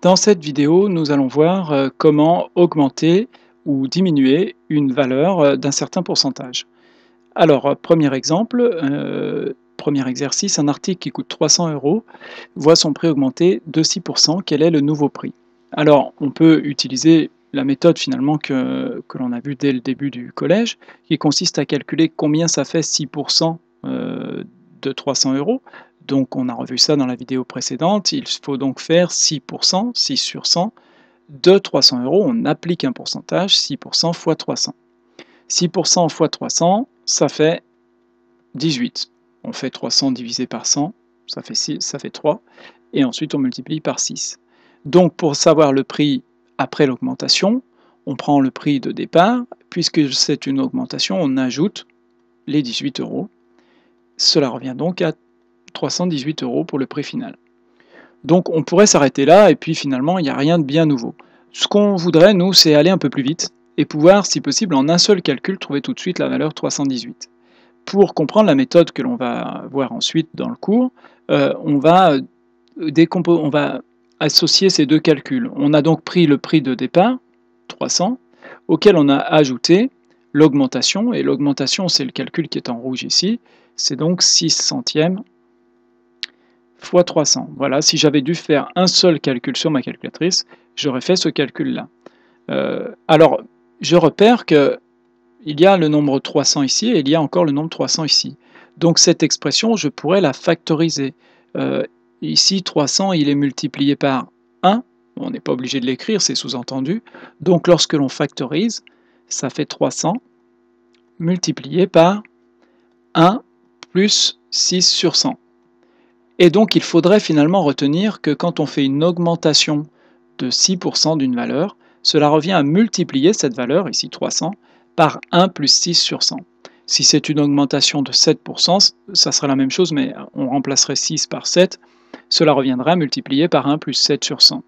Dans cette vidéo, nous allons voir comment augmenter ou diminuer une valeur d'un certain pourcentage. Alors, premier exemple, premier exercice, un article qui coûte 300 € voit son prix augmenter de 6%. Quel est le nouveau prix? Alors, on peut utiliser la méthode finalement que l'on a vue dès le début du collège, qui consiste à calculer combien ça fait 6% de 300 €. Donc on a revu ça dans la vidéo précédente, il faut donc faire 6%, 6 sur 100, de 300 €, on applique un pourcentage, 6% fois 300. 6% fois 300, ça fait 18. On fait 300 divisé par 100, ça fait 6, ça fait 3, et ensuite on multiplie par 6. Donc pour savoir le prix après l'augmentation, on prend le prix de départ, puisque c'est une augmentation, on ajoute les 18 €. Cela revient donc à 318 € pour le prix final. Donc on pourrait s'arrêter là et puis finalement il n'y a rien de bien nouveau. Ce qu'on voudrait nous c'est aller un peu plus vite et pouvoir si possible en un seul calcul trouver tout de suite la valeur 318. Pour comprendre la méthode que l'on va voir ensuite dans le cours, on va associer ces deux calculs. On a donc pris le prix de départ, 300, auquel on a ajouté l'augmentation, et l'augmentation c'est le calcul qui est en rouge ici, c'est donc 6 centièmes fois 300. Voilà, si j'avais dû faire un seul calcul sur ma calculatrice, j'aurais fait ce calcul-là. Alors, je repère qu'il y a le nombre 300 ici et il y a encore le nombre 300 ici. Donc cette expression, je pourrais la factoriser. Ici, 300, il est multiplié par 1. On n'est pas obligé de l'écrire, c'est sous-entendu. Donc lorsque l'on factorise, ça fait 300 multiplié par 1 plus 6 sur 100. Et donc il faudrait finalement retenir que quand on fait une augmentation de 6% d'une valeur, cela revient à multiplier cette valeur, ici 300, par 1 plus 6 sur 100. Si c'est une augmentation de 7%, ça serait la même chose, mais on remplacerait 6 par 7, cela reviendra à multiplier par 1 plus 7 sur 100,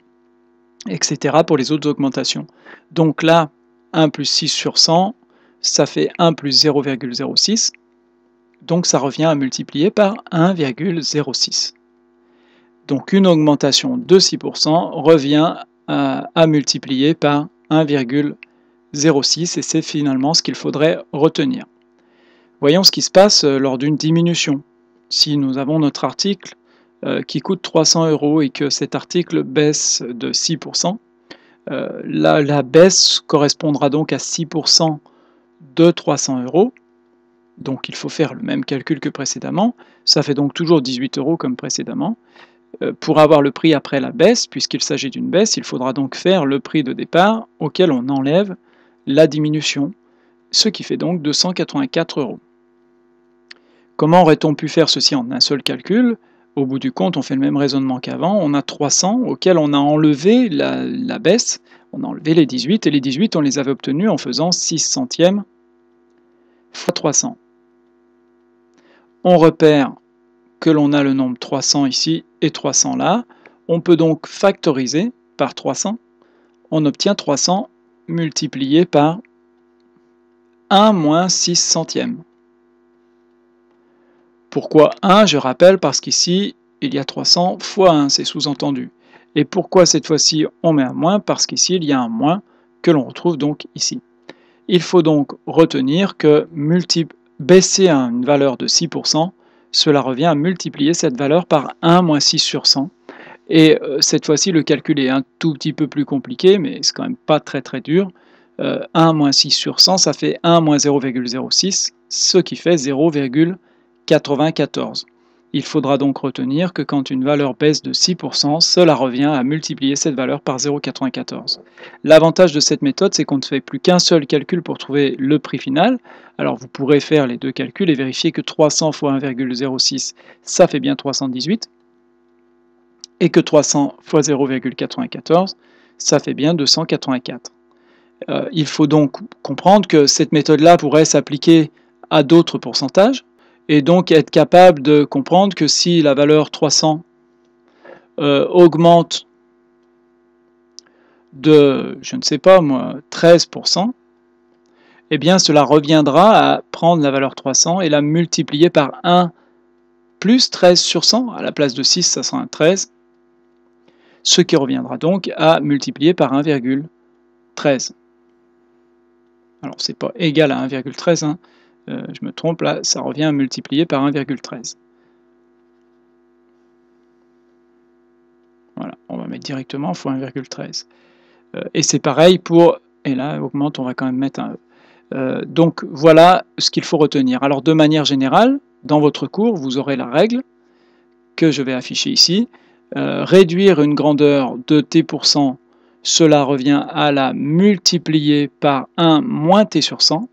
etc. pour les autres augmentations. Donc là, 1 plus 6 sur 100, ça fait 1 plus 0,06, donc ça revient à multiplier par 1,06. Donc une augmentation de 6% revient à multiplier par 1,06 et c'est finalement ce qu'il faudrait retenir. Voyons ce qui se passe lors d'une diminution. Si nous avons notre article qui coûte 300 € et que cet article baisse de 6%, la baisse correspondra donc à 6% de 300 €. Donc il faut faire le même calcul que précédemment, ça fait donc toujours 18 € comme précédemment. Pour avoir le prix après la baisse, puisqu'il s'agit d'une baisse, il faudra donc faire le prix de départ auquel on enlève la diminution, ce qui fait donc 284 €. Comment aurait-on pu faire ceci en un seul calcul? Au bout du compte, on fait le même raisonnement qu'avant, on a 300 auquel on a enlevé la baisse, on a enlevé les 18, et les 18 on les avait obtenus en faisant 6 centièmes fois 300. On repère que l'on a le nombre 300 ici et 300 là. On peut donc factoriser par 300. On obtient 300 multiplié par 1 moins 6 centièmes. Pourquoi 1? Je rappelle parce qu'ici, il y a 300 fois 1, c'est sous-entendu. Et pourquoi cette fois-ci on met un moins? Parce qu'ici, il y a un moins que l'on retrouve donc ici. Il faut donc retenir que baisser à une valeur de 6%, cela revient à multiplier cette valeur par 1 moins 6 sur 100. Et cette fois-ci, le calcul est un tout petit peu plus compliqué, mais c'est quand même pas très dur. 1 moins 6 sur 100, ça fait 1 moins 0,06, ce qui fait 0,94. Il faudra donc retenir que quand une valeur baisse de 6%, cela revient à multiplier cette valeur par 0,94. L'avantage de cette méthode, c'est qu'on ne fait plus qu'un seul calcul pour trouver le prix final. Alors vous pourrez faire les deux calculs et vérifier que 300 fois 1,06, ça fait bien 318, et que 300 fois 0,94, ça fait bien 284. Il faut donc comprendre que cette méthode-là pourrait s'appliquer à d'autres pourcentages, et donc être capable de comprendre que si la valeur 300 augmente de, je ne sais pas moi, 13%, eh bien cela reviendra à prendre la valeur 300 et la multiplier par 1 plus 13 sur 100, à la place de 6, ça sera un 13, ce qui reviendra donc à multiplier par 1,13. Alors c'est pas égal à 1,13, hein. Je me trompe là, ça revient à multiplier par 1,13. Voilà, on va mettre directement fois 1,13. Et c'est pareil pour, et là augmente, on va quand même mettre un E. Donc voilà ce qu'il faut retenir. Alors de manière générale, dans votre cours, vous aurez la règle que je vais afficher ici. Réduire une grandeur de t%, cela revient à la multiplier par 1 moins t sur 100.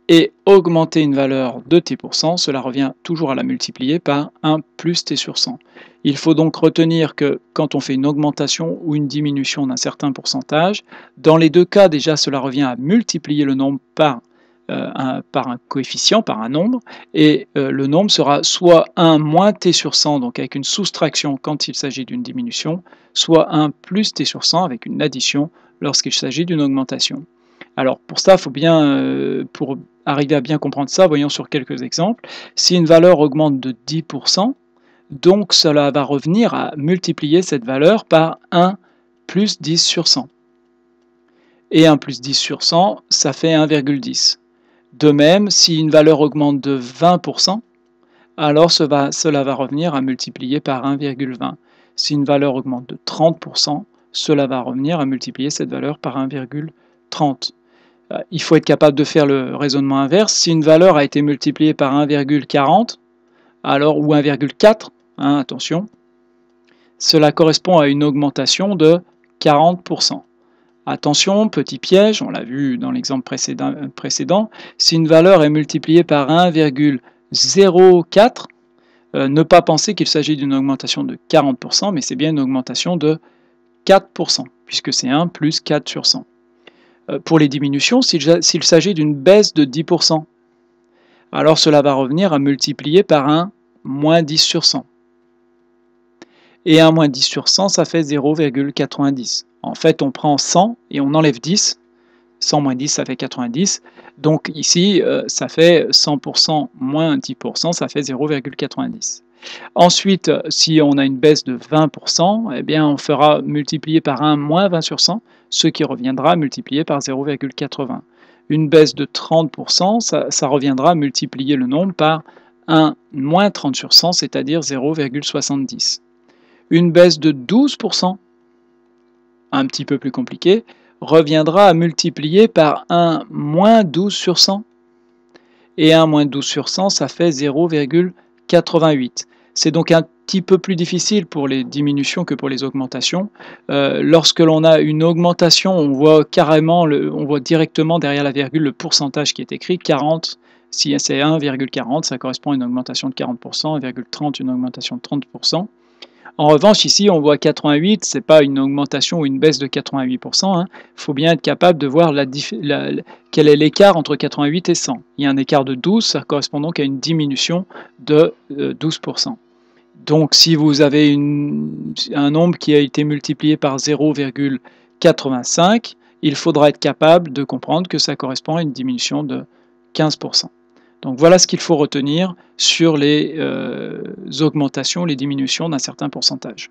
Et augmenter une valeur de t%, cela revient toujours à la multiplier par 1 plus t sur 100. Il faut donc retenir que quand on fait une augmentation ou une diminution d'un certain pourcentage, dans les deux cas, déjà, cela revient à multiplier le nombre par un coefficient, par un nombre, et le nombre sera soit 1 moins t sur 100, donc avec une soustraction quand il s'agit d'une diminution, soit 1 plus t sur 100 avec une addition lorsqu'il s'agit d'une augmentation. Alors pour ça, il faut bien, pour arriver à bien comprendre ça, voyons sur quelques exemples. Si une valeur augmente de 10%, donc cela va revenir à multiplier cette valeur par 1 plus 10 sur 100. Et 1 plus 10 sur 100, ça fait 1,10. De même, si une valeur augmente de 20%, alors cela va revenir à multiplier par 1,20. Si une valeur augmente de 30%, cela va revenir à multiplier cette valeur par 1,30. Il faut être capable de faire le raisonnement inverse. Si une valeur a été multipliée par 1,40, alors, ou 1,4, hein, attention, cela correspond à une augmentation de 40%. Attention, petit piège, on l'a vu dans l'exemple précédent, si une valeur est multipliée par 1,04, ne pas penser qu'il s'agit d'une augmentation de 40%, mais c'est bien une augmentation de 4%, puisque c'est 1 plus 4 sur 100. Pour les diminutions, s'il s'agit d'une baisse de 10%, alors cela va revenir à multiplier par 1 moins 10 sur 100. Et 1 moins 10 sur 100, ça fait 0,90. En fait, on prend 100 et on enlève 10. 100 moins 10, ça fait 90. Donc ici, ça fait 100% moins 10%, ça fait 0,90. Ensuite, si on a une baisse de 20%, eh bien on fera multiplier par 1 moins 20 sur 100, ce qui reviendra multiplié par 0,80. Une baisse de 30%, ça reviendra à multiplier le nombre par 1 moins 30 sur 100, c'est-à-dire 0,70. Une baisse de 12%, un petit peu plus compliqué, reviendra à multiplier par 1 moins 12 sur 100. Et 1 moins 12 sur 100, ça fait 0,88. C'est donc un petit peu plus difficile pour les diminutions que pour les augmentations. Lorsque l'on a une augmentation, on voit directement derrière la virgule le pourcentage qui est écrit, 40. Si c'est 1,40, ça correspond à une augmentation de 40%, 1,30 une augmentation de 30%. En revanche, ici, on voit 88, ce n'est pas une augmentation ou une baisse de 88%. Il faut bien être capable de voir quel est l'écart entre 88 et 100. Il y a un écart de 12, ça correspond donc à une diminution de 12%. Donc, si vous avez un nombre qui a été multiplié par 0,85, il faudra être capable de comprendre que ça correspond à une diminution de 15%. Donc voilà ce qu'il faut retenir sur les augmentations, les diminutions d'un certain pourcentage.